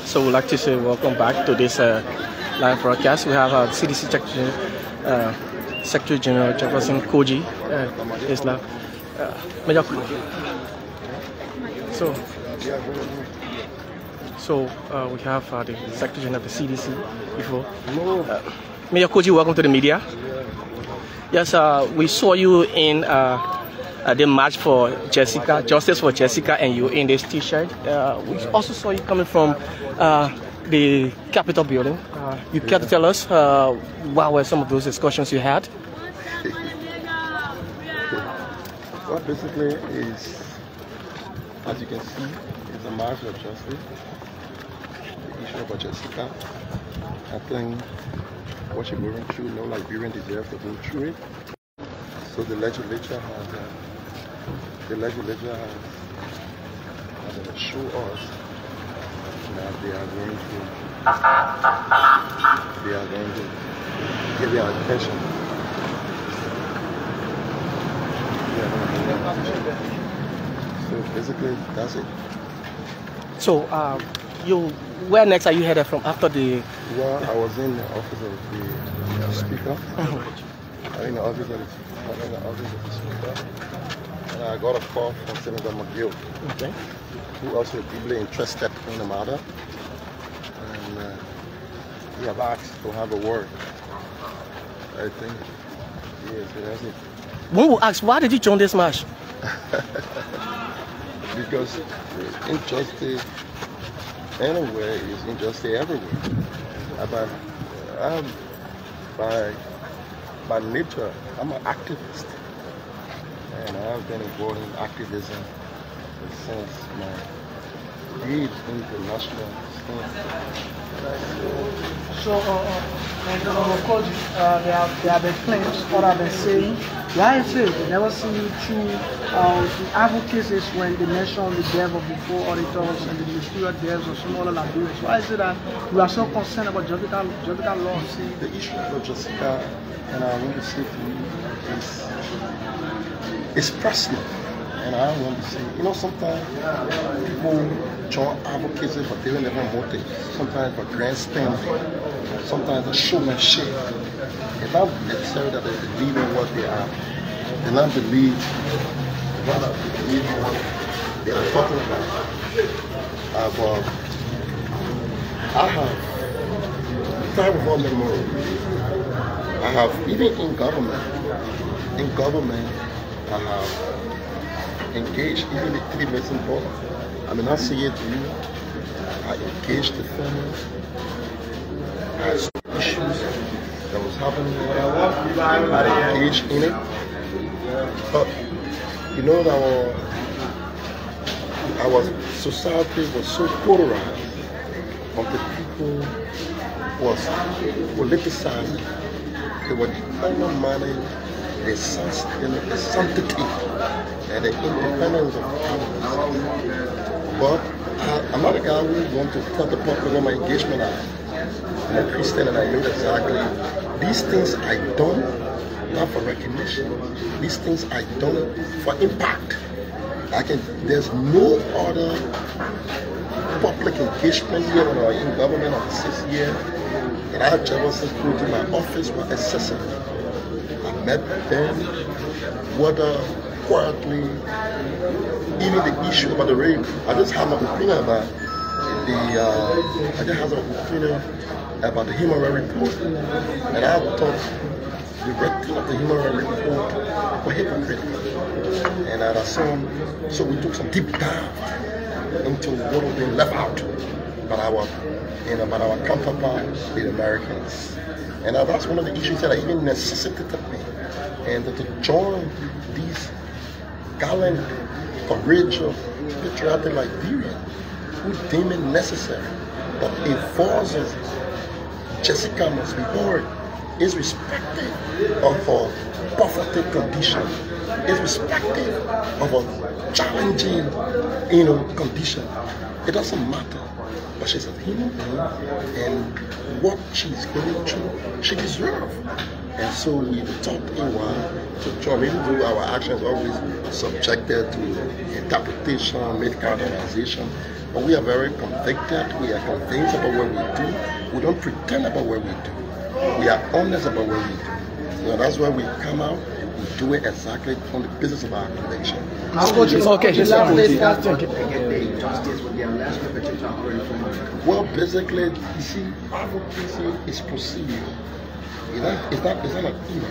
So we'd like to say welcome back to this live broadcast. We have CDC Secretary General Jefferson Koijee is live. So we have the Secretary General of the CDC before. Mayor Koijee, welcome to the media. Yes, we saw you in the march for Jessica, Justice for Jessica, and you in this T-shirt. We also saw you coming from the Capitol building. You care to tell us what were some of those discussions you had? Well, basically is, as you can see, it's a march of justice. The issue about Jessica, I think what she's going through, no Liberian deserves to go through it. So the legislature has assured us that they are going to give their attention. So basically, that's it. So where next are you headed from after the? Well, I was in the office of the speaker. In the office of the speaker, and I got a call from Senator McGill, who also is deeply interested in the matter, and he have asked to have a word. I think, yes, that's it. One will ask, why did you join this march? Because injustice anywhere is injustice everywhere. By nature, I'm an activist, and I've been involved in activism since my deep international scene. So, Koijee, there have been claims, what I've been saying. Why is it we never see you through the advocacies when they mention the death of the four auditors and the mysterious deaths of some other Liberians? Why is it that you are so concerned about Jessica law? See, the issue of Jessica, and I want to say to you, is personal. And I want to say, sometimes people join advocacy for different motives. Sometimes for grandstanding, sometimes for showmanship. It's not necessary that they believe in what they are. They not believe what they are talking about. I have time of all memory. I have, even in government, I have engaged even the three medicine board. I may not say it to you. I engaged the family. I saw issues that was happening. I engaged in it. But you know that our society was so polarized of the people was politicizing. They were undermining the sanctity and the independence of Congress. But I'm not a guy who wants to tell the public what my engagement are. I'm a Christian and I know exactly these things I done not for recognition. These things I done for impact. There's no other public engagement here when I was in government of the 6th year that I Jefferson Koijee, my office was accessible. I met them, whether quietly, even the issue about the rape. I just have an opinion about the human rights report, and I thought the writing of the human rights report was hypocritical. And so we took some deep dive into what was being left out by our counterparts, the Americans. And that's one of the issues that even necessitated me. And to join these gallant, courageous, patriotic Liberians who deem it necessary that a force of Jessica must be heard, irrespective of her poverty condition, irrespective of a challenging, condition. It doesn't matter. But she's a human being, and what she's going through, she deserves. And so we talked a while to try, even though our actions are always subjected to interpretation, medical organization, But we are very convicted. We are convinced about what we do. We don't pretend about what we do. We are honest about what we do. So that's why we come out. We do it exactly on the basis of our conviction. Well, basically, you see, advocacy is procedure. It's not an evil.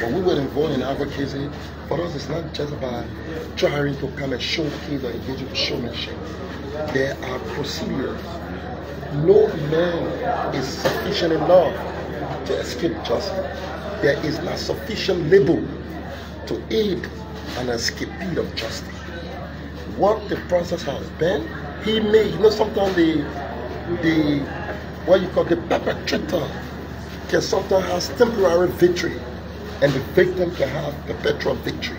When we were involved in advocacy, for us, it's not just about trying to come and showcase or engage in showmanship. There are procedures. No man is sufficient enough to escape justice. There is not sufficient labor to aid an escapee of justice. What the process has been, he may, sometimes the perpetrator can sometimes have temporary victory, and the victim can have perpetual victory.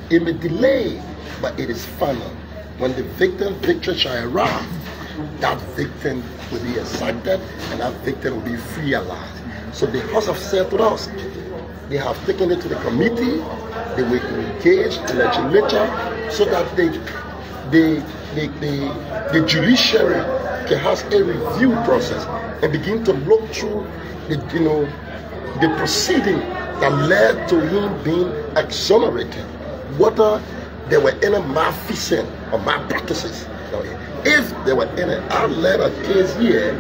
It may delay, but it is final. When the victim's victory shall arrive, that victim will be excited, and that victim will be free alive. So the House of said to us, they have taken it to the committee, they will engage the legislature so that the judiciary can have a review process and begin to look through the proceeding that led to him being exonerated, whether there were any malfeasance or malpractices. If there were any, I led a case here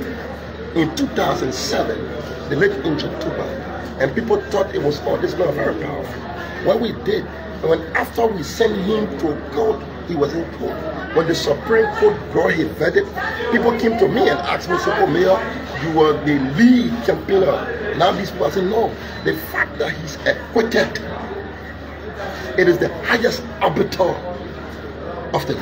in 2007, the late injured Tuba, and people thought it was, oh, this man very powerful. What we did, when after we sent him to court, he was in court. When the Supreme Court brought his verdict, people came to me and asked me, "So, Mayor, you were the lead campaigner." Now these people say, no, the fact that he's acquitted, it is the highest arbiter of the law.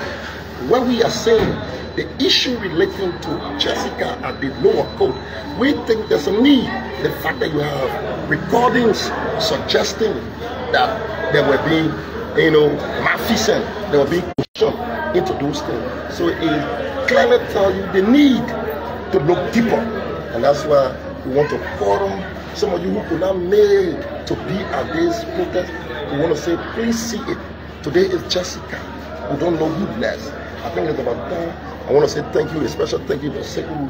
What we are saying, the issue relating to Jessica at the lower court, we think there's a need. The fact that you have recordings suggesting that there were being, malfeasance, they were being pushed into those things. So it clearly tells you the need to look deeper. And that's why we want to call on some of you who could not make to be at this protest. We want to say, please see it. Today is Jessica. We don't know who blessed. I think it's about time. I want to say thank you, a special thank you to Sekou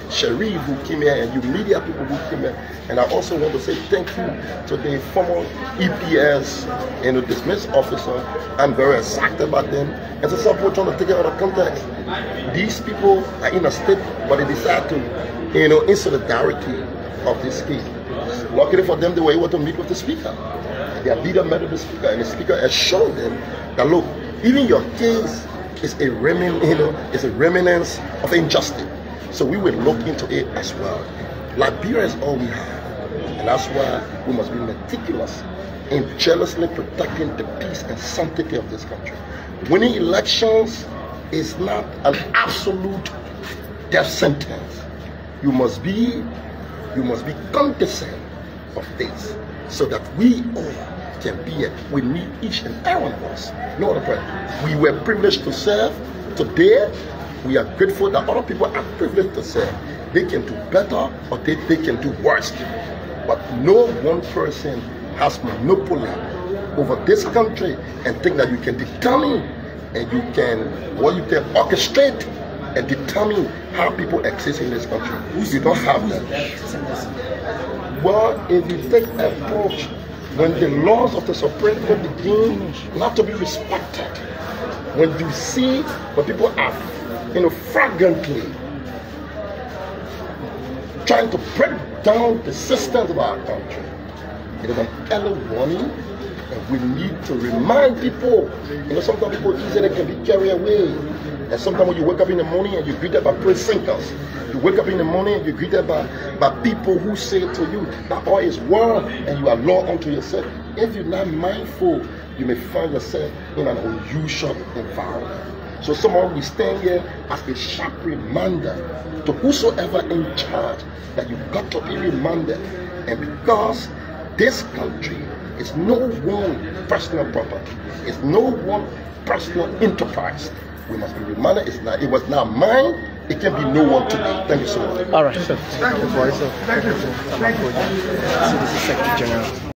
Sharif who came here, and you media people who came here. And I also want to say thank you to the former EPS and the dismissed officer. I'm very excited about them. And so some people trying to take it out of context. These people are in a state, but they decide to, in solidarity of this case. Luckily for them, they were able to meet with the speaker. Their leader met with the speaker, and the speaker assured them that, look, even your case is a remnants of injustice. So we will look into it as well. Liberia is all we have, and that's why we must be meticulous in jealously protecting the peace and sanctity of this country. Winning elections is not an absolute death sentence. You must be cognizant of this, so that we all can be it. We need each and every one of us. No other problem. We were privileged to serve. Today, we are grateful that other people are privileged to serve. They can do better or they can do worse. But no one person has monopoly over this country and think that you can determine and you can orchestrate and determine how people exist in this country. You don't have that. Well, if you take an approach when the laws of the Supreme Court begin not to be respected, when you see when people are, flagrantly trying to break down the systems of our country, it is an early warning, and we need to remind people. Sometimes people easily can be carried away. And sometimes when you wake up in the morning and you're greeted by praise singers, you wake up in the morning and you're greeted by people who say to you that all is well and you are law unto yourself. If you're not mindful, you may find yourself in an unusual environment. So someone will stand here as a sharp reminder to whosoever in charge that you've got to be reminded. And because this country is no one personal property, it's no one personal enterprise, we must be reminded it was not mine, it can be no one today. Thank you so much. All right. Thank you. Thank you. CDC Secretary General.